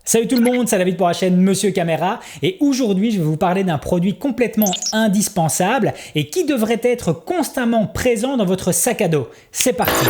Salut tout le monde, c'est David pour la chaîne Monsieur Caméra et aujourd'hui je vais vous parler d'un produit complètement indispensable et qui devrait être constamment présent dans votre sac à dos. C'est parti!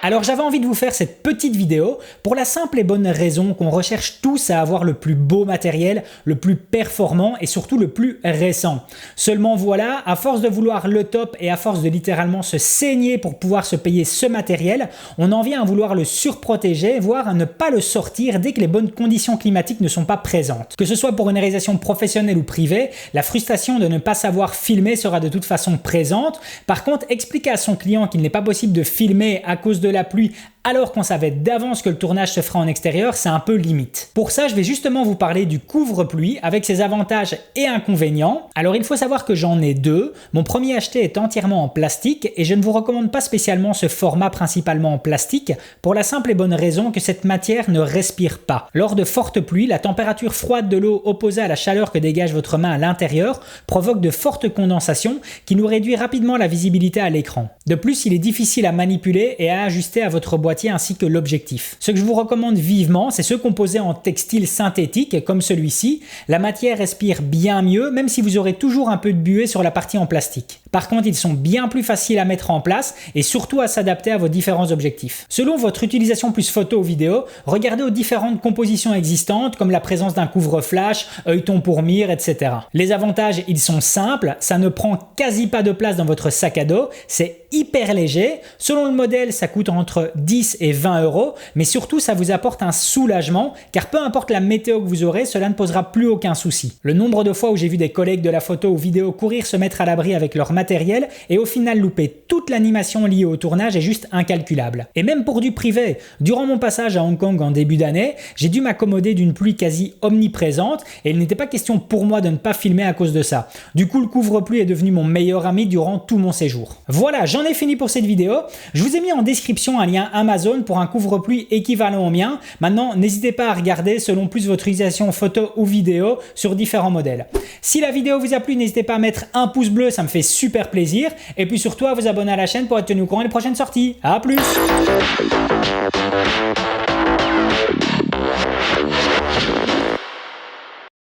Alors j'avais envie de vous faire cette petite vidéo pour la simple et bonne raison qu'on recherche tous à avoir le plus beau matériel, le plus performant et surtout le plus récent. Seulement voilà, à force de vouloir le top et à force de littéralement se saigner pour pouvoir se payer ce matériel, on en vient à vouloir le surprotéger, voire à ne pas le sortir dès que les bonnes conditions climatiques ne sont pas présentes. Que ce soit pour une réalisation professionnelle ou privée, la frustration de ne pas savoir filmer sera de toute façon présente. Par contre, expliquer à son client qu'il n'est pas possible de filmer à cause de la pluie alors qu'on savait d'avance que le tournage se fera en extérieur, c'est un peu limite. Pour ça, je vais justement vous parler du couvre-pluie avec ses avantages et inconvénients. Alors il faut savoir que j'en ai deux. Mon premier acheté est entièrement en plastique et je ne vous recommande pas spécialement ce format principalement en plastique pour la simple et bonne raison que cette matière ne respire pas. Lors de fortes pluies, la température froide de l'eau opposée à la chaleur que dégage votre main à l'intérieur provoque de fortes condensations qui nous réduit rapidement la visibilité à l'écran. De plus, il est difficile à manipuler et à ajuster à votre boîtier ainsi que l'objectif. Ce que je vous recommande vivement, c'est ceux composés en textile synthétique comme celui-ci. La matière respire bien mieux, même si vous aurez toujours un peu de buée sur la partie en plastique. Par contre, ils sont bien plus faciles à mettre en place et surtout à s'adapter à vos différents objectifs. Selon votre utilisation plus photo ou vidéo, regardez aux différentes compositions existantes comme la présence d'un couvre-flash, œilleton pour mire, etc. Les avantages, ils sont simples, ça ne prend quasi pas de place dans votre sac à dos, c'est hyper léger. Selon le modèle, ça coûte entre 10 et 20 €, mais surtout ça vous apporte un soulagement car peu importe la météo que vous aurez, cela ne posera plus aucun souci. Le nombre de fois où j'ai vu des collègues de la photo ou vidéo courir se mettre à l'abri avec leur matériel et au final louper toute l'animation liée au tournage est juste incalculable. Et même pour du privé, durant mon passage à Hong Kong en début d'année, j'ai dû m'accommoder d'une pluie quasi omniprésente et il n'était pas question pour moi de ne pas filmer à cause de ça. Du coup, le couvre-pluie est devenu mon meilleur ami durant tout mon séjour. Voilà, j'en ai fini pour cette vidéo. Je vous ai mis en description un lien Amazon pour un couvre-pluie équivalent au mien. Maintenant, n'hésitez pas à regarder selon plus votre utilisation photo ou vidéo sur différents modèles. Si la vidéo vous a plu, n'hésitez pas à mettre un pouce bleu, ça me fait super plaisir. Et puis surtout à vous abonner à la chaîne pour être tenu au courant des prochaines sorties. À plus!